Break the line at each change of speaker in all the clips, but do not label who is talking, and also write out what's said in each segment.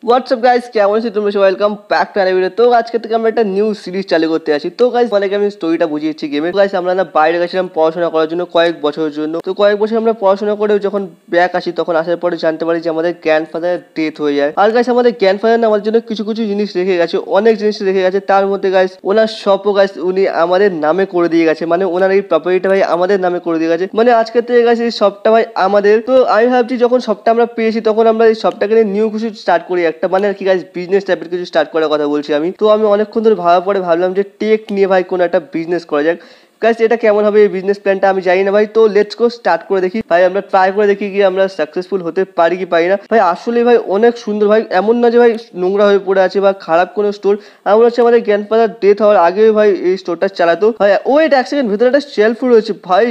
WhatsApp guys, কেমন আছো তোমরা সবাই? Welcome back to another video. তো আজকে থেকে আমরা একটা নিউ সিরিজ চালু করতে আছি। তো গাইস মানে আমি স্টোরিটা বুঝিয়েছি গেমে। গাইস আমরা না বাইরে গেছিলাম পড়াশোনা করার জন্য কয়েক বছরের জন্য। তো কয়েক বছর আমরা পড়াশোনা করে যখন ব্যাক আসি তখন আসার পরে জানতে পারি যে আমাদের গ্র্যান্ডফাদার ডেথ হয়ে যায়। আর গাইস আমাদের গ্র্যান্ডফাদার না আমাদের জন্য কিছু কিছু জিনিস রেখে গেছে, অনেক জিনিস রেখে গেছে। তার মধ্যে গাইস ওনার শপও গাইস উনি আমাদের নামে করে দিয়ে গেছে, মানে ওনার এই প্রপার্টিটা ভাই আমাদের নামে করে দিয়ে গেছে। মানে আজকে থেকে গাইস এই শপটা ভাই আমাদের। তো আমি ভাবছি যখন শপটা আমরা পেয়েছি তখন আমরা এই শপটাকে নিয়ে নিউ কিছু স্টার্ট করি একটা, মানে আর কি গাইস বিজনেস টাইপের কিছু স্টার্ট করার কথা বলছি আমি। তো আমি অনেকক্ষণ ধরে ভাবার পরে ভাবলাম যে টেক নিয়ে ভাই কোনো একটা বিজনেস করা যাক। গাইস এটা কেমন হবে এই বিজনেস প্ল্যানটা আমি জানি না ভাই। তো লেটস গো স্টার্ট করে দেখি ভাই, আমরা ট্রাই করে দেখি কি আমরা সাকসেসফুল হতে পারি কি পারি না। ভাই আসলে ভাই অনেক সুন্দর ভাই, এমন না যে ভাই নোংরা হয়ে পড়ে আছে বা খারাপ কোনো স্টোর। এমন হচ্ছে আমাদের গ্র্যান্ডফাদার ডেথ হওয়ার আগে ভাই এই স্টোরটা চালাতো ভাই। ওয়েট এক সেকেন্ড, ভেতরে একটা শেলফ রয়েছে ভাই,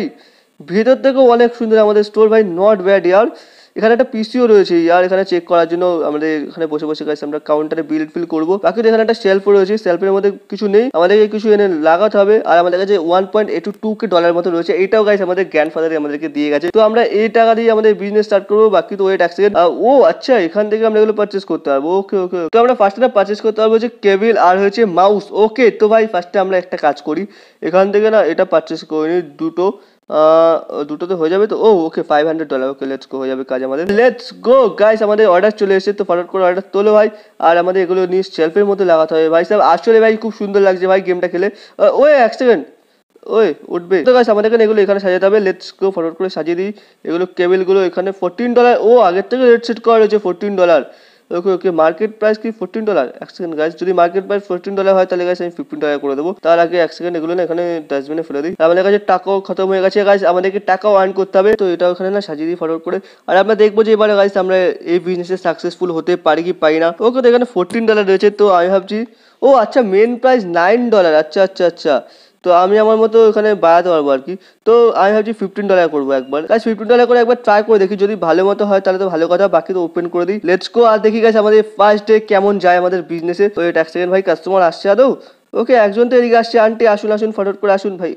ভেতর থেকেও অনেক সুন্দর আমাদের স্টোর ভাই, নট ব্যাড ইয়ার। এখানে একটা পিসিও রয়েছে আর এখানে চেক করার জন্য আমাদের এখানে বসে বসে গাইস আমরা কাউন্টারে বিল ফিল করবো। বাকি এখানে একটা শেলফ রয়েছে, শেলফের মধ্যে কিছু নেই, আমাদেরকে কিছু এনে লাগাতে হবে। আর আমাদের কাছে 1.82K ডলার মতো রয়েছে, এইটাও গাইস আমাদের গ্র্যান্ডফাদার আমাদেরকে দিয়ে গেছে। তো আমরা এই টাকা দিয়ে আমাদের বিজনেস স্টার্ট করবো। বাকি তো ওয়েট এক সেকেন্ড, ও আচ্ছা এখান থেকে আমরা এগুলো পারচেস করতে পারবো। ওকে ওকে, তো আমরা ফার্স্টে পারচেস করতে পারবো যে কেবিল আর হচ্ছে মাউস। ওকে তো ভাই ফার্স্টে আমরা একটা কাজ করি, এখান থেকে না এটা পারচেস করে নিই দুটোতে হয়ে যাবে তো। ও ওকে $500। ওকে লেটস গো, হয়ে যাবে কাজ আমাদের। লেটস গো গাইস, আমাদের অর্ডার চলে এসেছে। তো ফটাফট করে অর্ডার তোলো ভাই। আর আমাদের এগুলো নিয়ে শেলফের মধ্যে লাগাতে হবে ভাই সাহেব। আসলে ভাই খুব সুন্দর লাগছে ভাই গেমটা খেলে। ওই এক সেকেন্ড, ওই উঠবে তো গাইস, আমাদের এখানে এগুলো এখানে সাজাতে হবে। লেটস গো ফটাফট করে সাজিয়ে দিই এগুলো। কেবেলগুলো এখানে $14। ও আগের থেকে রেট সেট করা রয়েছে $14। ওকে ওকে, মার্কেট প্রাইস কি $14? এক সেকেন্ড গাইস, যদি মার্কেট প্রাইস $14 হয় তাহলে গাইস আমি $15 করে দেবো। তার আগে এক সেকেন্ড এগুলো না এখানে ডাস্টবিনে ফেলে দিই। আমাদের কাছে টাকাও খতম হয়ে গেছে গাইস, আমাদেরকে টাকাও আর্ন করতে হবে। তো এটা ওখানে না সাজিয়ে দিই ফটোফট করে। আর আমরা দেখবো যে এবারে গাইস আমরা এই বিজনেসে সাকসেসফুল হতে পারি কি পারি না। ওকে তো এখানে $14 রয়েছে। তো আমি ভাবছি ও আচ্ছা মেন প্রাইস $9। আচ্ছা আচ্ছা আচ্ছা, তো আমি আমার মতো এখানে বাড়াতে পারবো আর কি। তো আমি ভাবছি $15 করবো একবার গাইস, $15 করে একবার ট্রাই করে দেখি, যদি ভালো মতো হয় তাহলে তো ভালো কথা, বাকি তো ওপেন করে দিই। লেটস গো আর দেখি গাইস আমাদের ফার্স্ট ডে কেমন যায় আমাদের বিজনেসে। তো এক সেকেন্ড ভাই, কাস্টমার আসছে আদৌ? ওকে একজন তো এদিকে আসছে, আন্টি আসুন আসুন ফটোফট করে আসুন ভাই।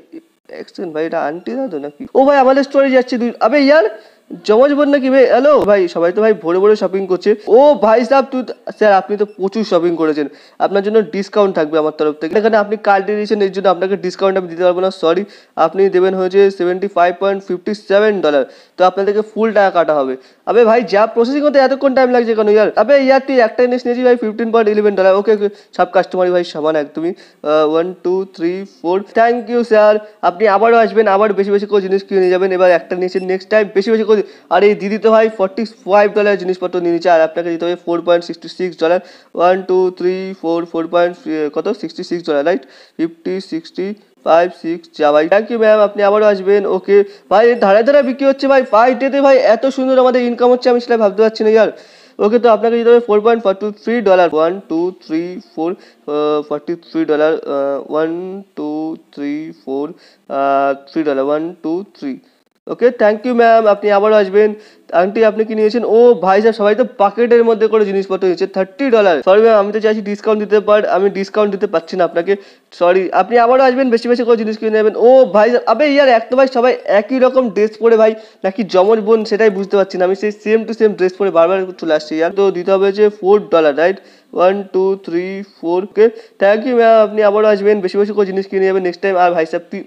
এক সেকেন্ড ভাই, এটা আন্টি না তো নাকি? ও ভাই আমাদের স্টোরে যাচ্ছে দুই, আবে ইয়ার জমজ বোন নাকি ভাই? হ্যালো ভাই, সবাই তো ভাই ভরে ভরে শপিং করছে। ও ভাই সাহেব তুই, স্যার আপনি তো প্রচুর শপিং করেছেন, আপনার জন্য ডিসকাউন্ট থাকবে আমার তরফ থেকে। এখানে আপনি কার্ড দিয়েছেন, এর জন্য আপনাকে ডিসকাউন্ট আমি দিতে পারবো না, সরি। আপনি দেবেন হয়েছে $75.57। তো আপনাদেরকে ফুল টাকা কাটা হবে। আবে ভাই যা প্রসেসিং হতে এতক্ষণ টাইম লাগছে কেন ইয়ার? আবে ইয়ার তুই একটা জিনিস নিয়েছি ভাই $15.11। ওকে ওকে, সব কাস্টমারই ভাই সমান একদমই। 1 2 3 4, থ্যাংক ইউ স্যার। আপনি আবারও আসবেন, আবার বেশি বেশি করে জিনিস কিনে নিয়ে যাবেন। এবার একটা নিয়েছেন, নেক্সট টাইম বেশি বেশি করে। আর এই দিদি তো ভাই $45 জিনিসপত্র নিয়ে নিচ্ছে, আর আপনাকে দিতে হবে $4.66। 1 2 3 4 4 পয়েন্ট কত $66, রাইট? 50 60 5 6 যা ভাই, থ্যাংক ইউ ম্যাম, আপনি আবারও আসবেন। ওকে ভাই ধারে ধারে বিক্রি হচ্ছে ভাই, ফাইভ ডেতে ভাই এত সুন্দর আমাদের ইনকাম হচ্ছে, আমি সেটা ভাবতে পারছি না ইয়ার। ওকে তো আপনাকে দিতে হবে $4.43। 1 2 3 4 $43। 1 2 3 4 $3। 1 2 3। ওকে থ্যাংক ইউ ম্যাম, আপনি আবারও আসবেন। আন্টি আপনি কি নিয়েছেন? ও ভাই সাহেব সবাই তো পাকেটের মধ্যে করে জিনিসপত্র নিয়েছে $30। সরি ম্যাম, আমি তো চাইছি ডিসকাউন্ট দিতে পার, আমি ডিসকাউন্ট দিতে পারছি না আপনাকে, সরি। আপনি আবারও আসবেন, বেশি বেশি করে জিনিস কিনে নেবেন। ও ভাই আবে ইয়ার এক তো ভাই সবাই একই রকম ড্রেস পরে ভাই, নাকি জমজ বোন সেটাই বুঝতে পারছি না আমি। সেই সেম টু সেম ড্রেস পরে বারবার চলে আসছি ইয়ার। তো দিতে হবে যে $4, right? 1 2 3 4। Okay thank you ma'am, আপনি আবারও আসবেন, বেশি বেশি করে জিনিস কিনে নেবেন নেক্সট টাইম। আর ভাই সাহেব তুই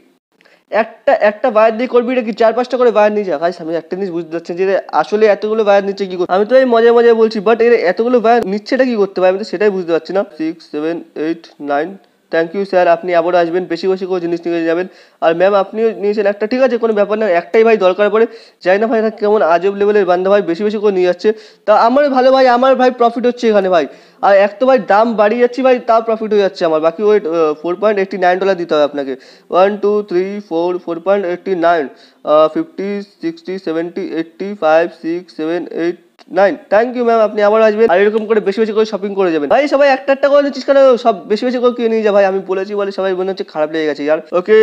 একটা একটা বায়ার দিয়ে করবি নাকি 4-5টা করে বায়ার নিয়ে যা গাইস? আমি একটা জিনিস বুঝতে পারছি যে আসলে এতগুলো বায়ার নিচ্ছে কি করতে। আমি তো এই মজায় মজায় বলছি, বাট এর এতগুলো বায়ার নিচ্ছেটা কি করতে পারে আমি তো সেটাই বুঝতে পারছি না। 6 7 8 9, থ্যাংক ইউ স্যার, আপনি আবারও আসবেন, বেশি বেশি করে জিনিস নিয়ে যাবেন। আর ম্যাম আপনিও নিয়েছেন একটা, ঠিক আছে কোনো ব্যাপার না, একটাই ভাই দরকার পড়ে। যাই না ভাই এটা কেমন আজব লেভেলের বান্ধব ভাই, বেশি বেশি করে নিয়ে যাচ্ছে। তা আমার ভালো ভাই, আমার ভাই প্রফিট হচ্ছে এখানে ভাই। আর এক তো ভাই দাম বাড়িয়ে যাচ্ছি ভাই, তাও প্রফিট হয়ে যাচ্ছে আমার। বাকি ওই $4.89 দিতে হবে আপনাকে। 1 2 3 4 4.89, 50 60 70 80 5 6 7 8 9, থ্যাংক ইউ ম্যাম, আপনি আবার আসবেন। আর এরকম করে বেশি বেশি করে শপিং করে যাবেন ভাই। সবাই একটা একটা করে নিচ্ছিস কেন? সব বেশি বেশি করে কিনে নিয়ে যা ভাই, আমি বলেছি বলে সবাই মনে হচ্ছে খারাপ লেগে গেছে ইয়ার। ওকে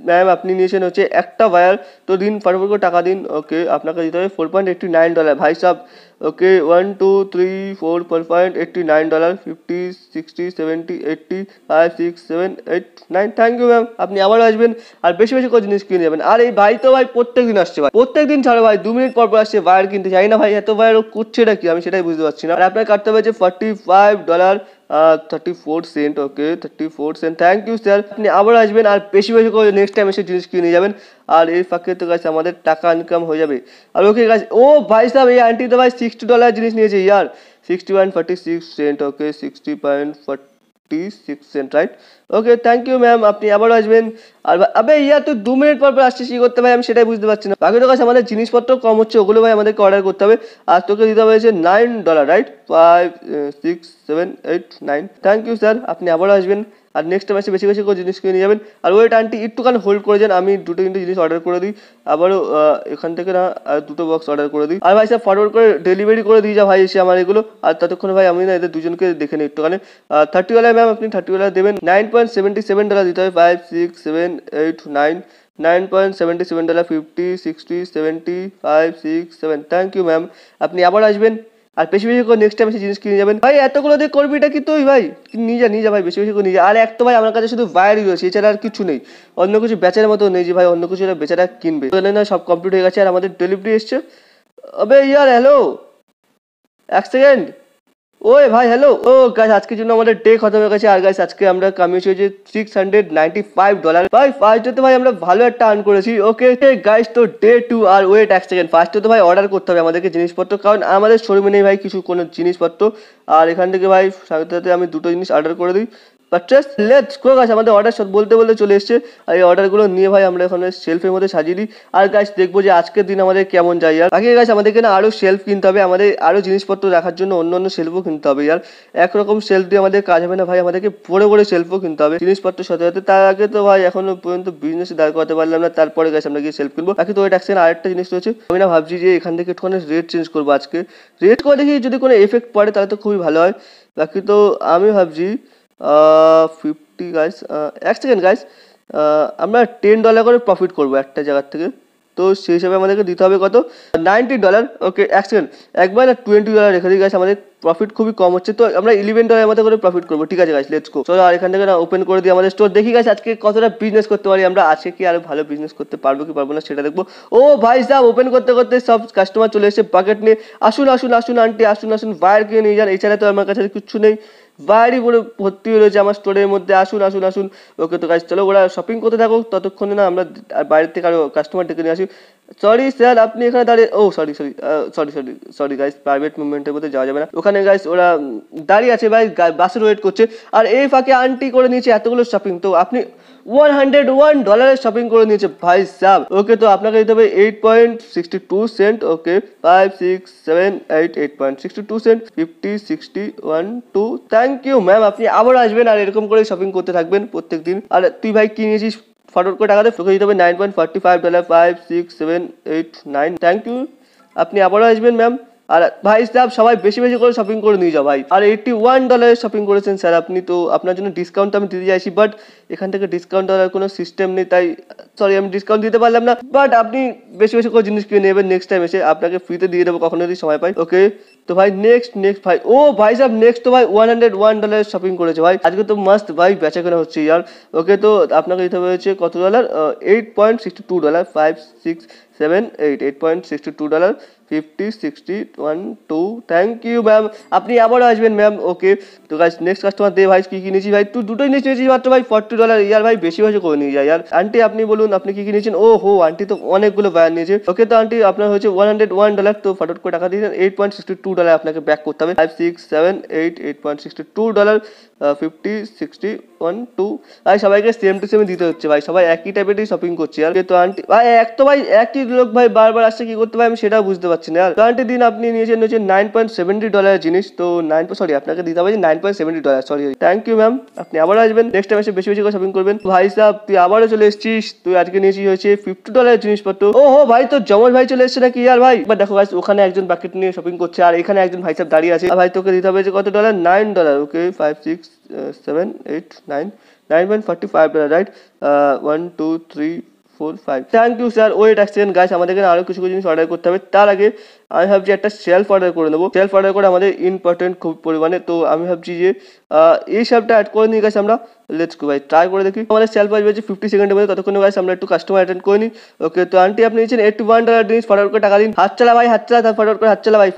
ম্যাম, আপনি নিয়েছেন হচ্ছে একটা ওয়্যার, তো দিন ফটাফট করে টাকা দিন। ওকে আপনাকে দিতে হবে $4.89 ভাই সাহেব। ওকে 1 2 3 4 5 $89 50 60 70 80 5 6 7 8 9 থ্যাংক ইউ ম্যাম। আপনি আবার আসবেন আর বেশি বেশি করে জিনিস কিনে যাবেন। আর এই ভাই তো ভাই প্রত্যেক দিন আসছে ভাই, প্রত্যেক দিন ছাড়ো ভাই 2 মিনিট পর পর আসছে ওয়্যার কিনতে। চাই না ভাই এত ওয়্যার করছে এটা কি, আমি সেটাই বুঝতে পারছি না। আর আপনার কাটতে হবে যে $45 okay 34 cent. Thank you sir. আপনি আবার আসবেন আর বেশি বেশি করে নেক্সট টাইম এসে জিনিস কিনে যাবেন। আর এই ফাঁকে তো গাছ আমাদের টাকা ইনকাম হয়ে যাবে। আর ওকে গাছ, ও ভাই সাহেব এই আন্টি তো ভাই $60 জিনিস নিয়েছে ইয়ার, 60.46 cent okay 60.46 cent right. Okay thank you ma'am. আপনি আবারও আসবেন। আর আবে ইয়ার তুই 2 মিনিট পর পর আসছিস কি করতে ভাই, আমি সেটাই বুঝতে পারছি না। বাকি তো কাছে আমাদের জিনিসপত্র কম হচ্ছে, ওগুলো ভাই আমাদেরকে অর্ডার করতে হবে। আর তোকে দিতে হবে $9 রাইট, 5 6 7 8 9। Thank you sir. আপনি আবারও আসবেন আর নেক্সট টাইম এসে বেশি বেশি করে জিনিস কিনে নিয়ে যাবেন। আর ওয়েট আন্টি একটুখানি হোল্ড করে যান, আমি দুটো তিনটে জিনিস অর্ডার করে দিই। আবারও এখান থেকে না আর দুটো বক্স অর্ডার করে দিই। আর ভাই স্যার ফরওয়ার্ড করে ডেলিভারি করে দিয়ে যা ভাই এসে আমার এগুলো। আর ততক্ষণে ভাই আমি না এদের দুজনকে দেখে নিই একটুখানি। $30 ম্যাম, আপনি $30 দেবেন। $9.77 দিতে হবে। 5 6 7 8 9 $9.77 50 60 70 5 6 7। Thank you ma'am. আপনি আবার আসবেন আর বেশি বেশি করে নেক্সট টাইম এসে জিনিস কিনে যাবেন। ভাই এতগুলো দিয়ে করবি এটা কি তুই ভাই, নিয়ে যা ভাই, বেশি বেশি করে নিয়ে যা। আর এক তো ভাই আমার কাছে শুধু ওয়্যারই রয়েছে, এছাড়া আর কিছু নেই, অন্য কিছু বেচার মতো নেই যে ভাই অন্য কিছু বেচারা কিনবে। না সব কমপ্লিট হয়ে গেছে আর আমাদের ডেলিভারি এসছে। আবে ইয়ার হ্যালো, এক সেকেন্ড। ওই ভাই হ্যালো। ও গাইস আজকের জন্য আমাদের ডে খতম হয়ে গেছে। আর গাইস আজকে আমরা কামিয়েছি হয়েছে $695। ভাই ফার্স্ট ডেতে ভাই আমরা ভালো একটা আর্ন করেছি। ওকে গাইস তো ডে 2। আর ওয়েট এক সেকেন্ড, ফার্স্টে তো ভাই অর্ডার করতে হবে আমাদেরকে জিনিসপত্র, কারণ আমাদের শোরুমে নেই ভাই কিছু কোনো জিনিসপত্র। আর এখান থেকে ভাই সাথে সাথে আমি দুটো জিনিস অর্ডার করে দিই। Purchase let's go guys. আমাদের অর্ডার সব বলতে বলতে চলে এসছে। আর এই অর্ডারগুলো নিয়ে ভাই আমরা এখানে শেলফের মধ্যে সাজিয়ে দিই। আর গাইস দেখবো যে আজকের দিন আমাদের কেমন যায়। আর বাকি গাইস আমাদেরকে না আরও শেলফ কিনতে হবে, আমাদের আরও জিনিসপত্র রাখার জন্য অন্য অন্য শেলফও কিনতে হবে। আর একরকম শেলফ দিয়ে আমাদের কাজ হবে না ভাই, আমাদেরকে বড় বড় শেলফও কিনতে হবে জিনিসপত্রের সাথে সাথে। তার আগে তো ভাই এখনো পর্যন্ত বিজনেস দাঁড় করাতে পারলাম না, তারপরে গাইস আমরা গিয়ে শেলফ কিনবো। বাকি তো ওই ট্যাক্সের আরেকটা জিনিস রয়েছে, আমি না ভাবছি যে এখান থেকে একটুখানি রেট চেঞ্জ করবো আজকে। রেট করে দেখি যদি কোনো এফেক্ট পড়ে তাহলে তো খুবই ভালো হয়। বাকি তো আমি ভাবছি 50 গাইস, এক সেকেন্ড গাইস, আমরা $10 করে প্রফিট করবো একটা জায়গার থেকে। তো সেই হিসাবে আমাদেরকে দিতে হবে কত, $90। ওকে এক সেকেন্ড, একবার না $20 রেখে দিই গাইস, আমাদের প্রফিট খুবই কম হচ্ছে, তো আমরা $11 মতো করে প্রফিট করবো। ঠিক আছে গাইস লেটস গো। চলো আর এখান থেকে না ওপেন করে দিই আমাদের স্টোর। দেখি গাইস আজকে কতটা বিজনেস করতে পারি আমরা, আজকে কি আরো ভালো বিজনেস করতে পারবো কি পারবো না সেটা দেখবো। ও ভাই সাহেব ওপেন করতে করতে সব কাস্টমার চলে এসেছে বাকেট নিয়ে। আসুন আসুন আসুন আন্টি, আসুন আসুন ওয়্যার কিনে নিয়ে যান, এছাড়া তো আমার কাছে কিছু নেই। বাইরে পুরো ভর্তি হয়ে রয়েছে আমার স্টোরের মধ্যে। আসুন আসুন আসুন। ওকে তো গাইস চলো ওরা শপিং করতে থাকো, ততক্ষণে না আমরা বাইরের থেকে আরো কাস্টমার ডেকে নিয়ে আসি। সরি স্যার আপনি এখানে দাঁড়িয়ে, oh sorry sorry sorry sorry sorry guys, private মুভমেন্টের মধ্যে যাওয়া যাবে না ওখানে গাইস, ওরা দাঁড়িয়ে আছে ভাই বাসের ওয়েট করছে। আর এই ফাঁকে আন্টি করে নিয়েছে এতগুলো শপিং, তো আপনি $101 শপিং করে নিয়েছে ভাই সাহেব। ওকে তো আপনাকে দিতে হবে 8.62 cent. Okay 5 6 7 8 8.62 cent 50 60 1 2। Thank you ma'am. আপনি আবার আসবেন আর এরকম করে শপিং করতে থাকবেন প্রত্যেক দিন। আর তুই ভাই কি নিয়েছিস ফটোর করে টাকা দে, তোকে দিতে হবে $9.45 5 6 7 8 9। Thank you. আপনি আবারও আসবেন ম্যাম। আর ভাই সাহেব সবাই বেশি বেশি করে শপিং করে নিয়ে যাও ভাই। আর $81 শপিং করেছেন স্যার আপনি, তো আপনার জন্য ডিসকাউন্ট আমি দিতে চাইছি, বাট এখান থেকে ডিসকাউন্ট দেওয়ার কোনো সিস্টেম নেই, তাই সরি আমি ডিসকাউন্ট দিতে পারলাম না। বাট আপনি বেশি বেশি করে জিনিস কিনে নেবেন, নেক্সট টাইম এসে আপনাকে ফ্রিতে দিয়ে দেবো কখনো যদি সময় পাই। ওকে তো ভাই নেক্সট ভাই, ও ভাই সাহেব নেক্সট তো ভাই $101 শপিং করেছে ভাই, আজকে তো মাস্ট ভাই বেচা কেনা হচ্ছে ইয়ার। ওকে তো আপনাকে দিতে হয়েছে কত ডলার, $8.62 5 6 7 8 $8.62 50 60 1 2। Thank you ma'am. আপনি আবারও আসবেন ম্যাম। ওকে তো গাইস নেক্সট কাস্টমার দে ভাই, কি কিনেছি ভাই, তুই দুটোই জিনিস নিয়েছিস মাত্র ভাই $40 ইয়ার, ভাই বেশি বেশি করে নিয়ে যায় ইয়ার। আন্টি আপনি বলুন আপনি কি কিনেছেন। ও হো আন্টি তো অনেকগুলো বায়ার নিয়েছে। ওকে তো আন্টি আপনার হয়েছে $101, তো ফটোট করে টাকা দিয়েছেন। $8.62 আপনাকে ব্যাক করতে হবে। 5 6 7 8 $8.62 50 60 1 2। ভাই সবাইকে সেম টু সেম দিতে হচ্ছে ভাই, সবাই একই টাইপেরই শপিং করছে আর। তো আন্টি ভাই এক তো ভাই একই লোক ভাই বারবার আসছে, কি করতে ভাই আমি সেটাও বুঝতে পারছি না। তো আন্টি দিন আপনি নিয়েছেন হচ্ছে $9.70 জিনিস, তো সরি আপনাকে দিতে হবে $9.70। Sorry thank you ma'am. আপনি আবার আসবেন নেক্সট টাইম এসে বেশি বেশি করে শপিং করবেন। ভাই সাহেব তুই আবারও চলে এসেছিস, তুই আজকে নিয়েছিস হয়েছে $50 জিনিসপত্র। ও হো ভাই তো জমজ ভাই চলে এসছে নাকি আর ভাই। বা দেখো ভাই ওখানে একজন বাকেট নিয়ে শপিং করছে আর এখানে একজন ভাই সাহেব দাঁড়িয়ে আছে। ভাই তোকে দিতে হবে যে কত dollar, $9। Okay 5 6 7 8 9 $9.45 right. 1 2 3 4 5। Thank you sir. Wait এক সেকেন্ড গাইস, আমাদের এখানে আরো কিছু কিছু জিনিস অর্ডার করতে হবে। তার আগে আমি ভাবছি একটা সেলফ অর্ডার করে নেবো। সেলফ অর্ডার করে আমাদের ইম্পর্টেন্ট খুব পরিমাণে, তো আমি ভাবছি যে এই সেলফটা অ্যাড করে নিয়ে গেছে আমরা। লেটস গো ভাই, ট্রাই করে দেখি। আমাদের সেলফ আসবে 50 সেকেন্ডের মধ্যে, ততক্ষণে গাইস আমরা একটু কাস্টমার অ্যাটেন্ড করে নিই। ওকে, তো আন্টি আপনি নিচ্ছেন $81 জিনিস, ফটাফট করে টাকা দিন। হাত চালা ভাই, হাত চালা, তার ফটাফট করে হাত চালা ভাই।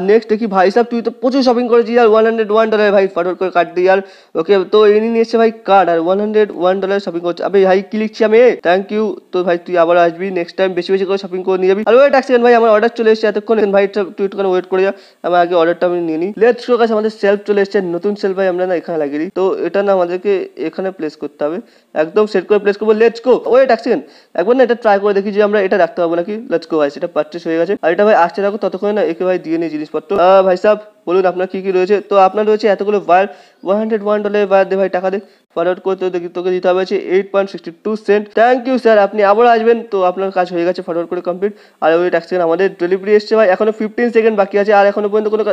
নেক্সট দেখি ভাই সাহেব, তুই তো প্রচুর শপিং করেছিস আর $101 ভাই, ফটাফট করে কাট দিই আর। ওকে, তো ইনি নিয়ে এসছে ভাই কার্ড আর $101 শপিং করছে। আবে ভাই কি লিখছি আমি, থ্যাংক ইউ। তো ভাই তুই আবার আসবি নেক্সট টাইম, বেশি বেশি করে শপিং করে নিয়ে যাবি। আর ওয়েট এক সেকেন্ড ভাই, আমার অর্ডার চলে এসেছে এতক্ষণ। ভাই তুই একটুখানি ওয়েট করে যা, আমার আগে অর্ডারটা আমি নিয়ে নিই। লেটস গো গাইস, আমাদের সেলফ চলে এসেছে, নতুন সেলফ ভাই আমরা না এখানে লাগিয়ে দিই। তো এটা না আমাদেরকে এখানে প্লেস করতে হবে, একদম সেট করে প্লেস করবো। লেটস গো, ওয়েট এক সেকেন্ড, একবার না এটা ট্রাই করে দেখি যে আমরা এটা রাখতে পারবো নাকি। লেটস গো গাইস, এটা পারচেস হয়ে গেছে। আর এটা ভাই আসতে থাকো, ততক্ষণে না একে ভাই দিয়ে নিই জিনিসপত্র। ভাই সাহেব বলুন আপনার কি কি রয়েছে। তো আপনার রয়েছে এতগুলো ওয়্যার, $101 ওয়্যার দে ভাই, টাকা দে। ফরওয়ার্ড করতে দেখি তোকে দিতে হবে হচ্ছে 8.62 থ্যাংক ইউ স্যার, আপনি আবার আসবেন। তো আপনার কাজ হয়ে গেছে, ফরওয়ার্ড করে কমপ্লিট। আর ওই এক সেকেন্ড, আমাদের ডেলিভারি এসছে ভাই, এখনো 15 সেকেন্ড বাকি আছে, আর এখনো পর্যন্ত কোনো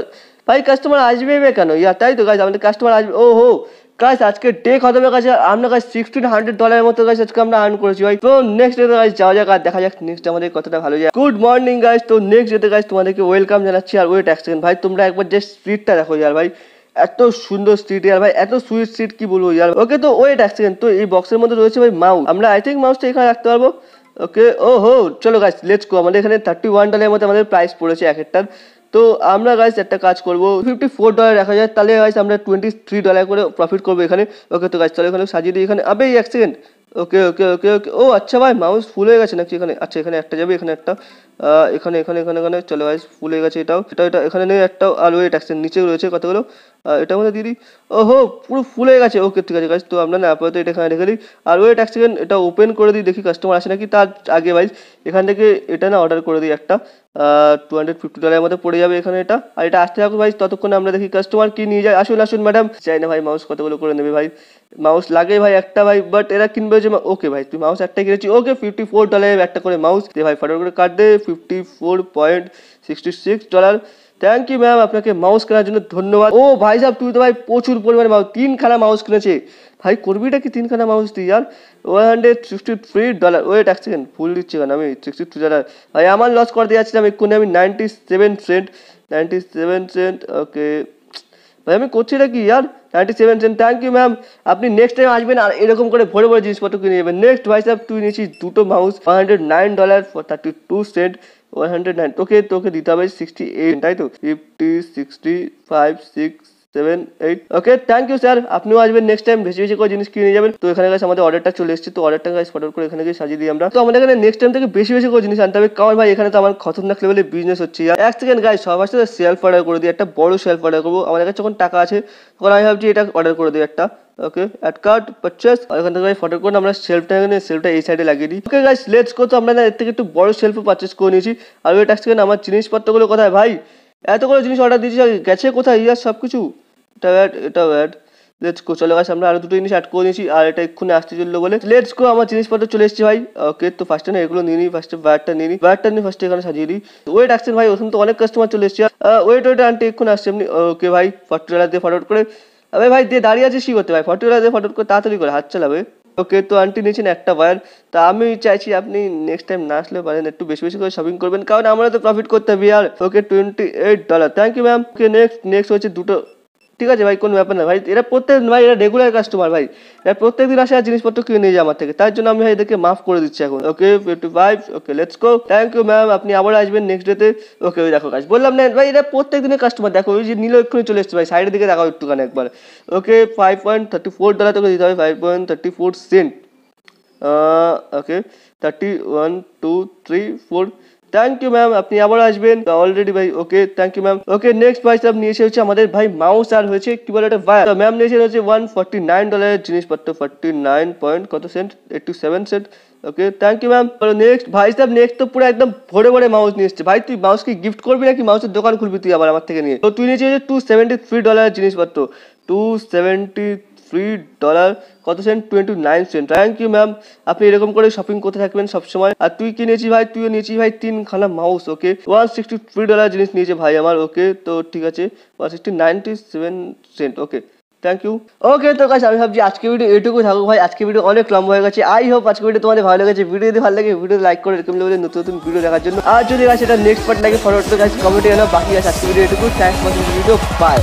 ভাই কাস্টমার আসবে কেন ইয়ার, তাই তো গাইজ আমাদের কাস্টমার আসবে। ও হো গাইজ, আজকে ডে কত হবে কাছে, আমরা কাছে $1600 মতো গাইজ আজকে আমরা আর্ন করেছি ভাই। তো নেক্সট ডেতে গাইজ যাওয়া যাক আর দেখা যাক নেক্সট আমাদের কতটা ভালো যায়। গুড মর্নিং গাইজ, তো নেক্সট ডেতে গাইজ তোমাদেরকে ওয়েলকাম জানাচ্ছি। আর ওয়েট এক সেকেন্ড ভাই, তোমরা একবার জাস্ট স্ট্রিটটা দেখো ইয়ার ভাই, এত সুন্দর স্ট্রিট ইয়ার ভাই, এত সুইট স্ট্রিট কি বলবো ইয়ার। ওকে, তো ওয়েট এক সেকেন্ড, তো এই বক্সের মধ্যে রয়েছে ভাই মাউস, আমরা আই থিঙ্ক মাউসটা এখানে রাখতে পারবো। ওকে, ও হো চলো গাইজ লেটস গো। আমাদের এখানে $31 মতো আমাদের প্রাইস পড়েছে এক একটার। তো আমরা গাইস একটা কাজ করবো, $54 রাখা যায়, তাহলে গাইস আমরা $23 করে প্রফিট করবো এখানে। ওকে, তো গাইস চলো এখানে সাজিয়ে দিই এখানে। আবে এক সেকেন্ড, ওকে ওকে ওকে ওকে, ও আচ্ছা ভাই মাউস ফুল হয়ে গেছে নাকি এখানে। আচ্ছা এখানে একটা যাবে, এখানে একটা, এখানে এখানে এখানে এখানে চলো গাইস ফুল হয়ে গেছে এটাও, এটা এটা এখানে নেই একটাও। আর ওয়েট এক সেকেন্ড, নিচেও রয়েছে কতগুলো, এটার মধ্যে দিয়ে দিই। ওহো পুরো ফুল হয়ে গেছে। ওকে ঠিক আছে গাইস, তো আমরা না আপাতত এটা এখানে রেখে দিই। আর ওয়েট এক সেকেন্ড, এটা ওপেন করে দিই, দেখি কাস্টমার আসে নাকি। তার আগে ভাই এখান থেকে এটা না অর্ডার করে দিই একটা, $250 মধ্যে পড়ে যাবে এখানে এটা। আর এটা আসতে থাকুক ভাই, ততক্ষণে আমরা দেখি কাস্টমার কি নিয়ে যায়। আসুন আসুন ম্যাডাম, চাই না ভাই মাউস কতগুলো করে নেবে ভাই, মাউস লাগে ভাই একটা ভাই, বাট এরা কিনবে যে। ওকে ভাই তুই মাউস একটাই কিনেছি, ওকে $54 একটা করে মাউস দে ভাই, ফটো করে কাট দে। $54.66 থ্যাংক ইউ ম্যাম, আপনাকে মাউস কেনার জন্য ধন্যবাদ। ও ভাই সাহেব তুই তো ভাই প্রচুর পরিমাণে মাউস, 3খানা মাউস কিনেছে ভাই, করবিটা কি 3খানা মাউস দিই ইয়ার। $163 ওয়েট এক সেকেন্ড, ফুল দিচ্ছি কেন আমি, $63 ভাই আমার লস করতে যাচ্ছিলাম এক্ষুনি আমি। 97 সেন্ট ওকে ভাই, আমি করছি এটা কি ইয়ার, 97 সেন্ট থ্যাংক ইউ ম্যাম। আপনি নেক্সট টাইম আসবেন আর এরকম করে ভরে ভরে জিনিসপত্র কিনে যাবেন। নেক্সট ভাই সাহেব তুই নিয়েছিস দুটো মাউস, $109.32 109, তোকে তোকে দিতে হবে 68, তাই তো 50 60 5 6 7 8 ওকে থ্যাংক ইউ স্যার, আপনিও আসবেন নেক্সট টাইম, বেশি বেশি করে জিনিস কিনে যাবেন। তো এখানে গাইস আমাদের অর্ডারটা চলে এসেছে, তো অর্ডারটা গাইস ফটোফট করে এখানে গিয়ে সাজিয়ে দিই আমরা। তো আমাদের এখানে নেক্সট টাইম থেকে বেশি বেশি করে জিনিস আনতে হবে, কারণ ভাই এখানে তো আমার খতরনাক লেভেলে বিজনেস হচ্ছে। এক সেকেন্ড গাইস, সবার সাথে সেলফ অর্ডার করে দিই, একটা বড় সেলফ অর্ডার করবো। আমাদের কাছে যখন টাকা আছে তখন আমি ভাবছি এটা অর্ডার করে দিই একটা। ওকে অ্যাড কার্ড পারচেস, আর এখান থেকে ফটো করে আমরা সেলফটা এখানে, সেলফটা এই সাইডে লাগিয়ে দিই। ওকে গাইস লেটস গো, তো আমরা না এর থেকে একটু বড় সেলফও পারচেস করে নিয়েছি। আর ওই ট্যাক্স থেকে আমার জিনিসপত্রগুলো কোথায় ভাই, এতগুলো জিনিস অর্ডার দিয়েছি গেছে কোথায় ইয়ার সব কিছু। এটা অ্যাড লেটস গো, চলে গেছে, আমরা আরো দুটো জিনিস অ্যাড করে নিয়েছি আর এটা এক্ষুনি আসতে চললো বলে। লেটস গো, আমার জিনিসপত্র চলে এসেছে ভাই। ওকে তো ফার্স্টে না এগুলো নিয়ে নিই, ফার্স্টে ওয়্যারটা নিয়ে নিই, ওয়্যারটা নিয়ে ফার্স্টে এখানে সাজিয়ে দিই। ওয়েট আসছেন ভাই, ওখানে তো অনেক কাস্টমার চলে এসেছে। ওয়েট আন্টি এক্ষুনি আসছে এমনি। ওকে ভাই $40 দিয়ে ফটোট করে, আরে ভাই দিয়ে দাঁড়িয়ে আছে কি করতে ভাই, $40 দিয়ে ফটোট করে তাড়াতাড়ি করে হাত চালাবে। ওকে তো আন্টি নিয়েছেন একটা ওয়্যার, তা আমি চাইছি আপনি নেক্সট টাইম না আসলে পারেন, একটু বেশি বেশি করে শপিং করবেন, কারণ আমরা তো প্রফিট করতে হবে আর। Okay $28 thank you ma'am. Okay next হচ্ছে দুটো, ঠিক আছে ভাই কোনো ব্যাপার না ভাই, এরা প্রত্যেক ভাই এরা রেগুলার কাস্টমার ভাই, এরা প্রত্যেক দিন আসে আর জিনিসপত্র কিনে নিয়ে যায় আমার থেকে, তার জন্য আমি ভাই এদেরকে মাফ করে দিচ্ছি এখন। Okay 55 okay let's go, thank you ma'am, আপনি আবার আসবেন নেক্সট ডেতে। ওকে ওই দেখো কাজ বললাম না ভাই, এরা প্রত্যেক দিনের কাস্টমার, দেখো ওই যে নীল এক্ষুনি চলে এসছে ভাই, সাইডের দিকে দেখাও একটুখানি একবার। ওকে $5.34 তোকে দিতে হবে, 5.34 ওকে 31 2 3 4 থ্যাংক ইউ ম্যাম, আপনি আবার আসবেন অলরেডি ভাই। Okay thank you ma'am. Okay next ভাই সাহেব নিয়েছে হচ্ছে আমাদের ভাই মাউস, আর হয়েছে কি বলে এটা ওয়্যার। ম্যাম নিয়েছে হচ্ছে $149 জিনিসপত্র, 49 পয়েন্ট কত cent, 87 cent. Okay thank you ma'am. Next ভাই সাহেব, নেক্সট তো পুরো একদম ভরে ভরে মাউস নিয়ে এসছে ভাই। তুই মাউস কি গিফট করবি নাকি মাউসের দোকান খুলবি তুই আবার আমার থেকে নিয়ে? তো তুই নিয়েছিস $273 জিনিসপত্র, $273 কত cent, 29 cent. Thank you ma'am, আপনি এরকম করে শপিং করতে থাকবেন সবসময়। আর তুই কি নিয়েছিস ভাই, তুইও নিয়েছিস ভাই 3খানা মাউস। ওকে $163 জিনিস নিয়েছে ভাই আমার। ওকে তো ঠিক আছে, 197 cent. Okay thank you. Okay তো গাইস আমি ভাবছি আজকে ভিডিও এটুকু থাকুক ভাই, আজকে ভিডিও অনেক লম্বা হয়ে গেছে। আই হোপ আজকে ভিডিও তোমাদের ভালো লেগেছে। ভিডিও যদি ভালো লাগে ভিডিও লাইক করে এরকম লেভেলের নতুন নতুন ভিডিও দেখার জন্য। আর যদি গাইস এটা নেক্সট পার্ট লাগে ফলো করতে গাইস কমেন্টে জানাও। বাকি গাইস আজকে ভিডিও এটুকু। Thanks for watching video, by.